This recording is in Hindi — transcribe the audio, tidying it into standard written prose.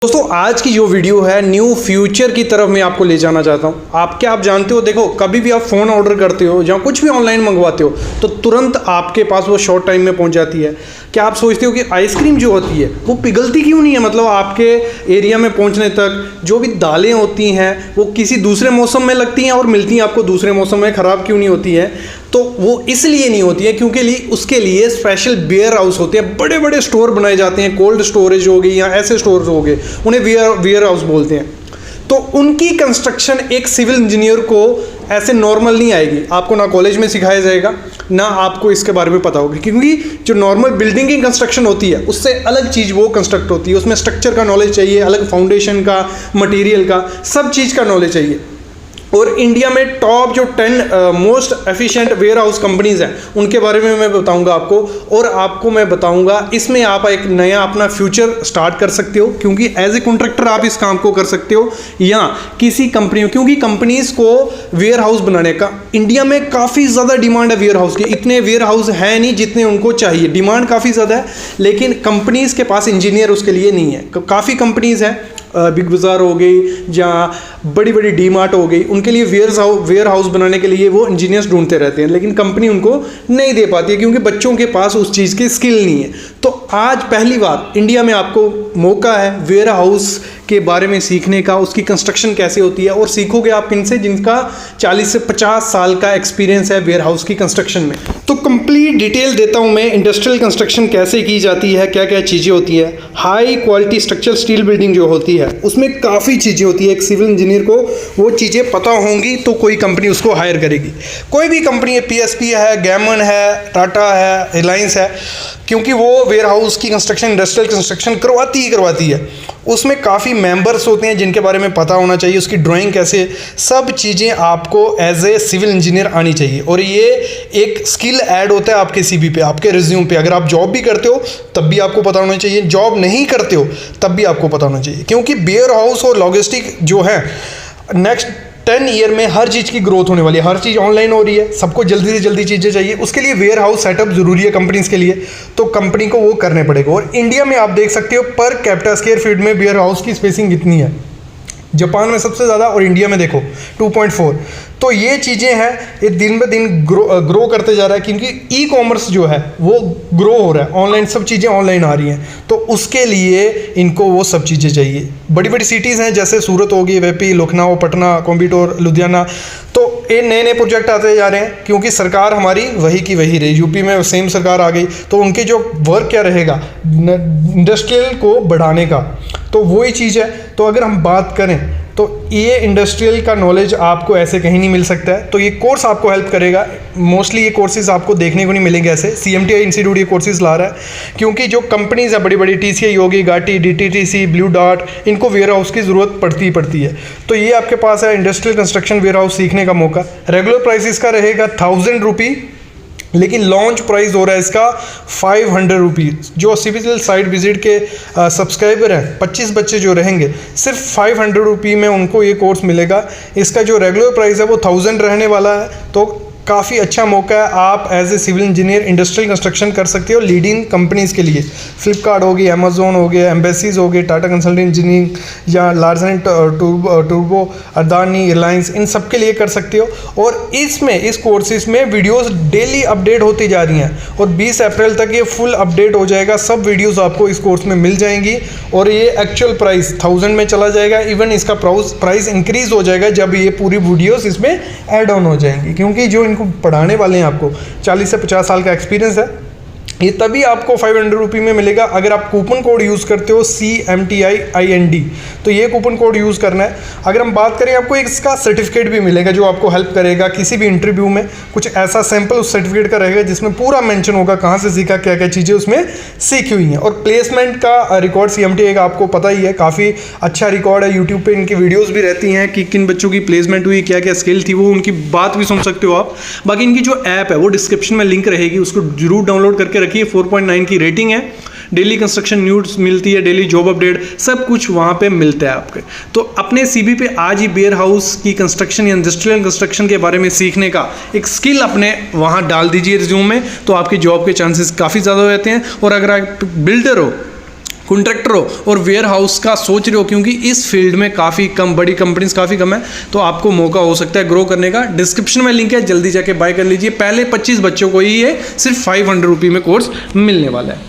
दोस्तों आज की जो वीडियो है न्यू फ्यूचर की तरफ मैं आपको ले जाना चाहता हूँ। आप जानते हो, देखो कभी भी आप फ़ोन ऑर्डर करते हो या कुछ भी ऑनलाइन मंगवाते हो तो तुरंत आपके पास वो शॉर्ट टाइम में पहुँच जाती है। क्या आप सोचते हो कि आइसक्रीम जो होती है वो पिघलती क्यों नहीं है? मतलब आपके एरिया में पहुँचने तक जो भी दालें होती हैं वो किसी दूसरे मौसम में लगती हैं और मिलती हैं आपको दूसरे मौसम में, ख़राब क्यों नहीं होती है? तो वो इसलिए नहीं होती है क्योंकि उसके लिए स्पेशल वेयर हाउस होते हैं, बड़े बड़े स्टोर बनाए जाते हैं। कोल्ड स्टोरेज हो गई या ऐसे स्टोर्स हो गए, उन्हें वेयर हाउस बोलते हैं। तो उनकी कंस्ट्रक्शन एक सिविल इंजीनियर को ऐसे नॉर्मल नहीं आएगी। आपको ना कॉलेज में सिखाया जाएगा ना आपको इसके बारे में पता होगा, क्योंकि जो नॉर्मल बिल्डिंग की कंस्ट्रक्शन होती है उससे अलग चीज़ वो कंस्ट्रक्ट होती है। उसमें स्ट्रक्चर का नॉलेज चाहिए, अलग फाउंडेशन का, मटेरियल का, सब चीज़ का नॉलेज चाहिए। और इंडिया में टॉप जो 10 most efficient warehouse companies हैं उनके बारे में मैं बताऊंगा आपको, और आपको मैं बताऊंगा इसमें आप एक नया अपना फ्यूचर स्टार्ट कर सकते हो, क्योंकि एज ए कॉन्ट्रैक्टर आप इस काम को कर सकते हो या किसी कंपनी में, क्योंकि कंपनीज़ को वेयर हाउस बनाने का इंडिया में काफ़ी ज़्यादा डिमांड है। वेयर हाउस की इतने वेयर हाउस है नहीं जितने उनको चाहिए, डिमांड काफ़ी ज़्यादा है, लेकिन कंपनीज़ के पास इंजीनियर उसके लिए नहीं है। काफ़ी कंपनीज़ हैं, बिग बाज़ार हो गई या बड़ी बड़ी डी मार्ट हो गई, उनके लिए वेयर हाउस बनाने के लिए वो इंजीनियर्स ढूंढते रहते हैं, लेकिन कंपनी उनको नहीं दे पाती है क्योंकि बच्चों के पास उस चीज़ की स्किल नहीं है। तो आज पहली बार इंडिया में आपको मौका है वेयर हाउस के बारे में सीखने का, उसकी कंस्ट्रक्शन कैसे होती है, और सीखोगे आप किनसे? जिनका 40 से 50 साल का एक्सपीरियंस है वेयर हाउस की कंस्ट्रक्शन में। तो कंप्लीट डिटेल देता हूं मैं, इंडस्ट्रियल कंस्ट्रक्शन कैसे की जाती है, क्या क्या चीज़ें होती है। High quality structural steel building जो होती है उसमें काफ़ी चीज़ें होती है। एक सिविल इंजीनियर को वो चीज़ें पता होंगी तो कोई कंपनी उसको हायर करेगी। कोई भी कंपनी है, PSP है, गैमन है, टाटा है, रिलायंस है, क्योंकि वो वेयर हाउस की कंस्ट्रक्शन, इंडस्ट्रियल कंस्ट्रक्शन करवाती है। उसमें काफ़ी मेंबर्स होते हैं जिनके बारे में पता होना चाहिए, उसकी ड्राइंग कैसे, सब चीज़ें आपको एज ए सिविल इंजीनियर आनी चाहिए। और ये एक स्किल ऐड होता है आपके CV पे, आपके रिज्यूम पे। अगर आप जॉब भी करते हो तब भी आपको पता होना चाहिए, जॉब नहीं करते हो तब भी आपको पता होना चाहिए, क्योंकि वेयर हाउस और लॉजिस्टिक जो है नेक्स्ट 10 ईयर में हर चीज़ की ग्रोथ होने वाली है। हर चीज़ ऑनलाइन हो रही है, सबको जल्दी से जल्दी चीज़ें चाहिए, उसके लिए वेयर हाउस सेटअप ज़रूरी है कंपनीज़ के लिए, तो कंपनी को वो करने पड़ेगा। और इंडिया में आप देख सकते हो पर कैपिटा स्क्वायर फीट में वेयर हाउस की स्पेसिंग कितनी है। जापान में सबसे ज़्यादा और इंडिया में देखो 2.4। तो ये चीज़ें हैं, ये दिन ब दिन ग्रो करते जा रहा है, क्योंकि ई-कॉमर्स जो है वो ग्रो हो रहा है, ऑनलाइन सब चीज़ें ऑनलाइन आ रही हैं, तो उसके लिए इनको वो सब चीज़ें चाहिए। बड़ी बड़ी सिटीज़ हैं जैसे सूरत होगी, वेपी, लखनऊ, पटना, कोयम्बटूर, लुधियाना, तो ये नए नए प्रोजेक्ट आते जा रहे हैं, क्योंकि सरकार हमारी वही की वही रही। यूपी में सेम सरकार आ गई, तो उनके जो वर्क क्या रहेगा इंडस्ट्रियल को बढ़ाने का, तो वही चीज़ है। तो अगर हम बात करें तो ये इंडस्ट्रियल का नॉलेज आपको ऐसे कहीं नहीं मिल सकता है, तो ये कोर्स आपको हेल्प करेगा। मोस्टली ये कोर्सेज आपको देखने को नहीं मिलेंगे ऐसे। CMTI इंस्टीट्यूट ये कोर्सेज ला रहा है, क्योंकि जो कंपनीज है बड़ी बड़ी, TCI होगी, गाटी, DTTC, ब्लू डॉट, इनको वेयर हाउस की ज़रूरत पड़ती है। तो ये आपके पास है इंडस्ट्रियल कंस्ट्रक्शन वेयर हाउस सीखने का मौका। रेगुलर प्राइस इसका रहेगा 1000 रुपी, लेकिन लॉन्च प्राइस हो रहा है इसका 500 रुपीज़। जो सिविल साइट विजिट के सब्सक्राइबर हैं, 25 बच्चे जो रहेंगे, सिर्फ 500 रुपी में उनको ये कोर्स मिलेगा। इसका जो रेगुलर प्राइस है वो 1000 रहने वाला है। तो काफ़ी अच्छा मौका है, आप as a civil engineer industrial construction कर सकते हो लीडिंग कंपनीज़ के लिए। फ्लिपकार्ट होगी, अमेजोन हो गया, एम्बेसीज हो गए, टाटा कंसल्टेंट इंजीनियरिंग या लार्सन टूर्बो, अदानी, रिलायंस, इन सब के लिए कर सकते हो। और इस कोर्सेज में वीडियोस डेली अपडेट होती जा रही हैं, और 20 अप्रैल तक ये फुल अपडेट हो जाएगा। सब वीडियोस आपको इस कोर्स में मिल जाएंगी, और ये एक्चुअल प्राइस 1000 में चला जाएगा। इवन इसका प्राइस इंक्रीज़ हो जाएगा जब ये पूरी वीडियोस इसमें ऐड ऑन हो जाएंगी, क्योंकि जो इनको पढ़ाने वाले हैं आपको 40 से 50 साल का एक्सपीरियंस है। ये तभी आपको 500 रुपी में मिलेगा अगर आप कूपन कोड यूज़ करते हो CMTIIND, तो ये कूपन कोड यूज़ करना है। अगर हम बात करें, आपको इसका सर्टिफिकेट भी मिलेगा जो आपको हेल्प करेगा किसी भी इंटरव्यू में। कुछ ऐसा सैंपल उस सर्टिफिकेट का रहेगा जिसमें पूरा मेंशन होगा कहाँ से सीखा, क्या क्या चीज़ें उसमें सीखी हुई हैं। और प्लेसमेंट का रिकॉर्ड CMTI का आपको पता ही है, काफ़ी अच्छा रिकॉर्ड है। यूट्यूब पर इनकी वीडियोज़ भी रहती हैं कि किन बच्चों की प्लेसमेंट हुई, क्या क्या स्किल थी, वो उनकी बात भी सुन सकते हो आप। बाकी इनकी जो ऐप है वो डिस्क्रिप्शन में लिंक रहेगी, उसको जरूर डाउनलोड करके रखिए। 4.9 की रेटिंग है, डेली कंस्ट्रक्शन न्यूज़ मिलती है, डेली जॉब अपडेट, सब कुछ वहाँ पे मिलता है आपके। तो अपने CV पे आज ही वेयर हाउस की कंस्ट्रक्शन या इंडस्ट्रियल कंस्ट्रक्शन के बारे में सीखने का एक स्किल अपने वहाँ डाल दीजिए रिज्यूम में, तो आपकी जॉब के चांसेस काफ़ी ज़्यादा हो जाते हैं। और अगर आप बिल्डर हो, कॉन्ट्रैक्टर हो और वेयर हाउस का सोच रहे हो, क्योंकि इस फील्ड में काफ़ी कम, बड़ी कंपनीज काफ़ी कम है, तो आपको मौका हो सकता है ग्रो करने का। डिस्क्रिप्शन में लिंक है, जल्दी जाके बाय कर लीजिए। पहले 25 बच्चों को ही ये सिर्फ 500 रुपये में कोर्स मिलने वाला है।